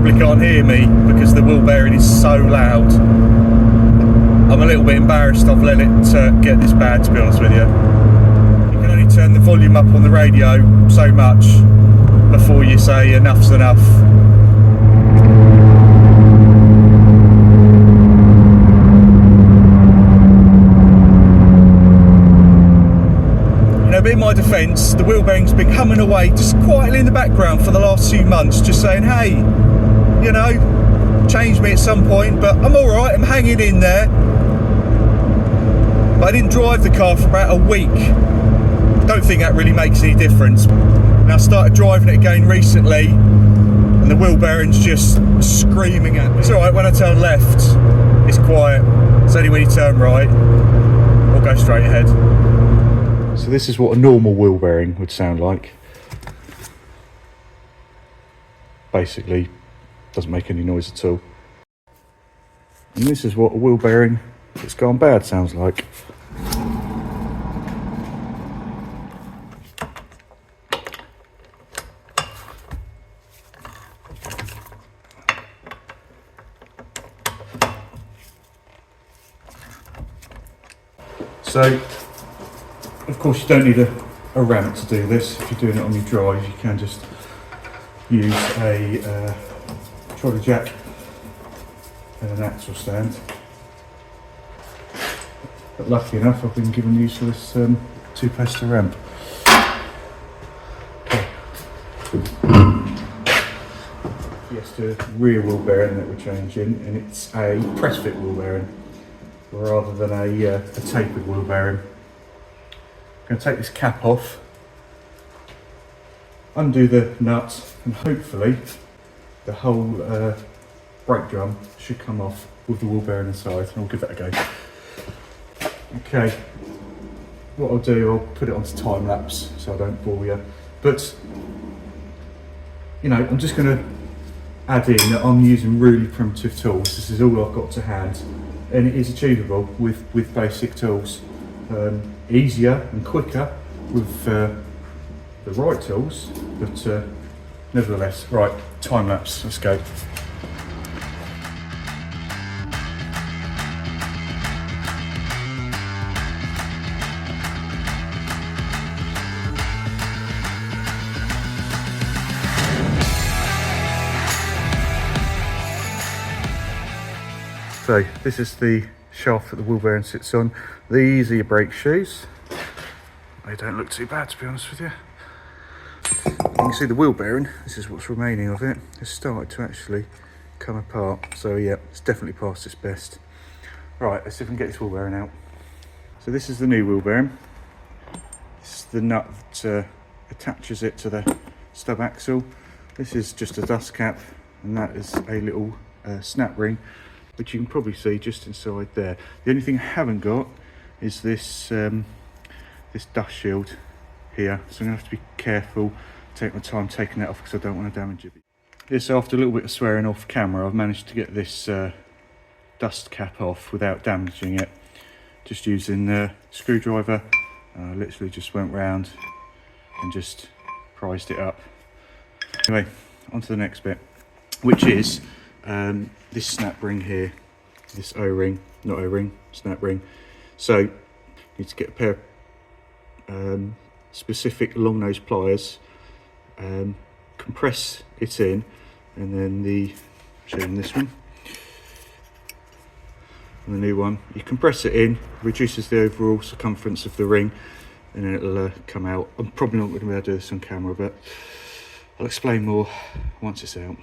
probably can't hear me because the wheel bearing is so loud. I'm a little bit embarrassed I've let it get this bad, to be honest with you. You can only turn the volume up on the radio so much before you say enough's enough. You know, but in my defence, the wheel bearing's been humming away just quietly in the background for the last few months, just saying, hey, you know, change me at some point, but I'm alright, I'm hanging in there. But I didn't drive the car for about a week. Don't think that really makes any difference. And I started driving it again recently, and the wheel bearing's just screaming at me. It's alright, when I turn left, it's quiet. It's only when you turn right, or go straight ahead. So this is what a normal wheel bearing would sound like. Basically, doesn't make any noise at all. And this is what a wheel bearing that's gone bad sounds like. So, of course, you don't need a ramp to do this. If you're doing it on your drive, you can just use a trolley jack and an axle stand. But lucky enough, I've been given use of this two-poster ramp. Fiesta rear wheel bearing that we're changing, and it's a press fit wheel bearing rather than a tapered wheel bearing. I'm going to take this cap off, undo the nut, and hopefully the whole brake drum should come off with the wheel bearing inside, and I'll give that a go. Okay, what I'll do, I'll put it onto time lapse so I don't bore you, but you know, I'm just going to add in that I'm using really primitive tools. This is all I've got to hand, and it is achievable with basic tools. Easier and quicker with the right tools, but nevertheless. Right, time lapse, let's go. So this is the shaft that the wheel bearing sits on. These are your brake shoes. They don't look too bad, to be honest with you. You can see the wheel bearing, this is what's remaining of it. It's started to actually come apart. So yeah, it's definitely past its best. Right, let's see if we can get this wheel bearing out. So this is the new wheel bearing. This is the nut that attaches it to the stub axle. This is just a dust cap, and that is a little snap ring, which you can probably see just inside there. The only thing I haven't got is this this dust shield here, so I'm going to have to be careful, take my time taking that off because I don't want to damage it. Yes, after a little bit of swearing off camera, I've managed to get this dust cap off without damaging it, just using the screwdriver. I literally just went round and just prised it up. Anyway, on to the next bit, which is this snap ring here, this O-ring, not O-ring, snap ring. So you need to get a pair of specific long nose pliers, compress it in, and then showing this one, and the new one, you compress it in, reduces the overall circumference of the ring, and then it'll come out. I'm probably not going to be able to do this on camera, but I'll explain more once it's out.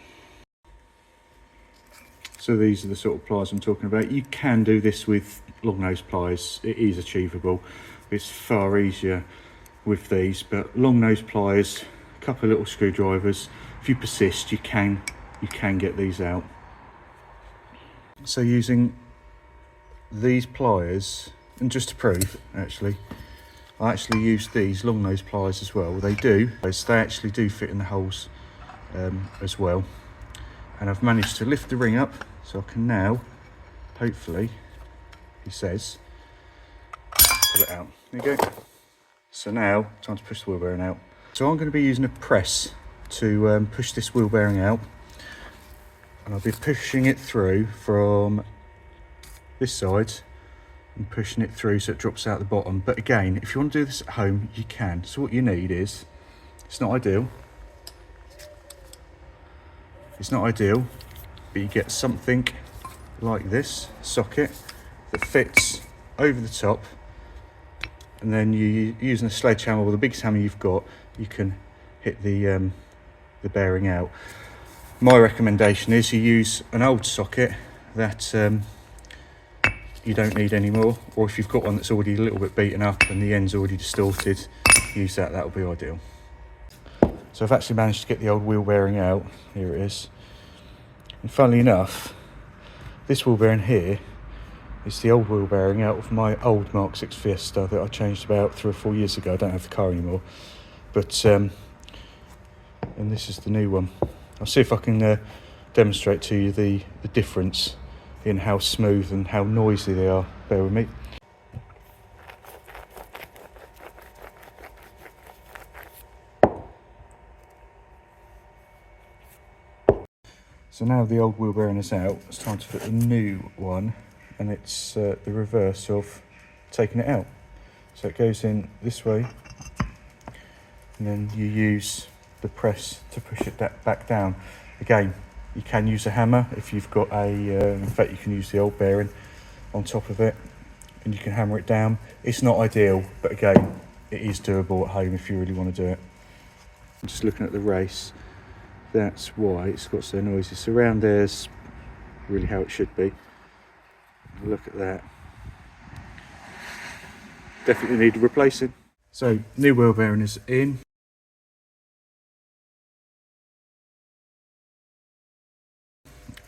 So these are the sort of pliers I'm talking about. You can do this with long nose pliers, it is achievable. It's far easier with these, but long nose pliers, a couple of little screwdrivers, if you persist, you can get these out. So using these pliers, and just to prove, actually, I actually used these long nose pliers as well. They actually do fit in the holes as well. And I've managed to lift the ring up, so I can now, hopefully, he says, pull it out. There you go. So now, time to push the wheel bearing out. So I'm going to be using a press to push this wheel bearing out. and I'll be pushing it through from this side and pushing it through so it drops out the bottom. But again, if you want to do this at home, you can. So what you need is, it's not ideal, but you get something like this socket that fits over the top, and then you using a sledgehammer or the biggest hammer you've got, you can hit the bearing out. My recommendation is you use an old socket that you don't need anymore, or if you've got one that's already a little bit beaten up and the end's already distorted, use that. That'll be ideal. So I've actually managed to get the old wheel bearing out. Here it is. And funnily enough, this wheel bearing here is the old wheel bearing out of my old Mark 6 Fiesta that I changed about 3 or 4 years ago. I don't have the car anymore, but and this is the new one. I'll see if I can demonstrate to you the difference in how smooth and how noisy they are. Bear with me. So now the old wheel bearing is out, it's time to put the new one, and it's the reverse of taking it out. So it goes in this way, and then you use the press to push it back down. Again, you can use a hammer if you've got in fact you can use the old bearing on top of it and you can hammer it down. It's not ideal, but again, it is doable at home if you really want to do it. I'm just looking at the race, that's why it's got so noisy. So around there's really how it should be. Look at that. Definitely need replacing. So new wheel bearing is in.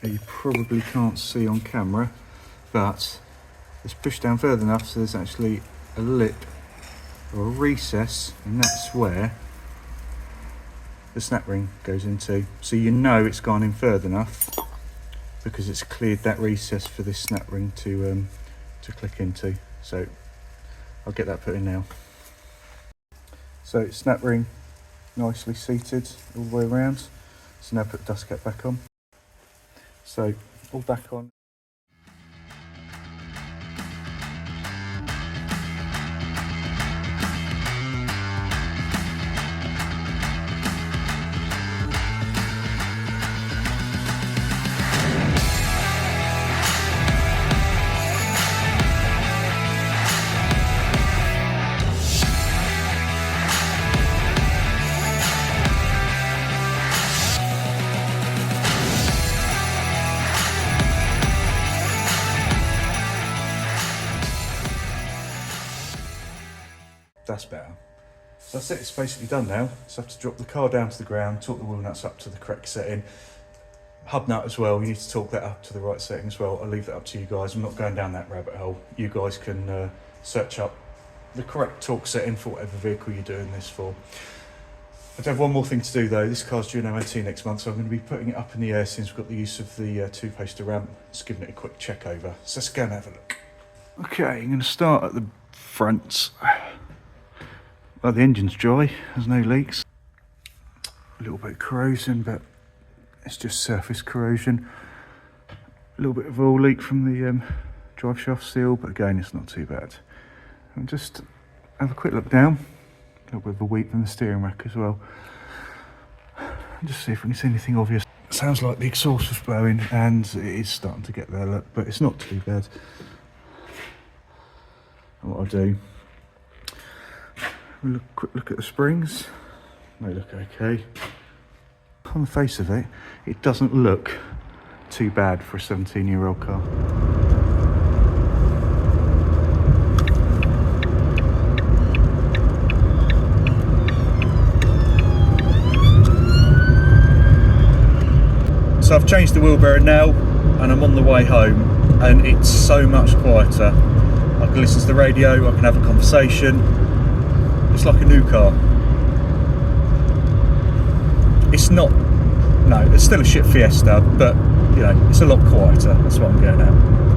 You probably can't see on camera, but it's pushed down further enough so there's actually a lip or a recess, and that's where the snap ring goes into. So you know it's gone in further enough because it's cleared that recess for this snap ring to click into. So I'll get that put in now. So snap ring nicely seated all the way around. So now put the dust cap back on. So all back on. That's better. So that's it, it's basically done now. So I have to drop the car down to the ground, torque the wheel nuts up to the correct setting. Hub nut as well, you need to torque that up to the right setting as well. I'll leave that up to you guys. I'm not going down that rabbit hole. You guys can search up the correct torque setting for whatever vehicle you're doing this for. I do have one more thing to do though. This car's due an MOT next month, so I'm going to be putting it up in the air since we've got the use of the two-poster ramp. Just giving it a quick check over. So let's go and have a look. Okay, I'm going to start at the front. Well, the engine's dry, there's no leaks. A little bit of corrosion, but it's just surface corrosion. A little bit of oil leak from the drive shaft seal, but again, it's not too bad. And just have a quick look down. A little bit of a weep from the steering rack as well. And just see if we can see anything obvious. It sounds like the exhaust was blowing, and it is starting to get there, look, but it's not too bad. And what I'll do, we'll quick look at the springs. They look okay. On the face of it, it doesn't look too bad for a 17-year-old car. So I've changed the wheel bearing now and I'm on the way home, and it's so much quieter. I can listen to the radio, I can have a conversation. It's like a new car. It's not, no, it's still a shit Fiesta, but you know, it's a lot quieter. That's what I'm getting at.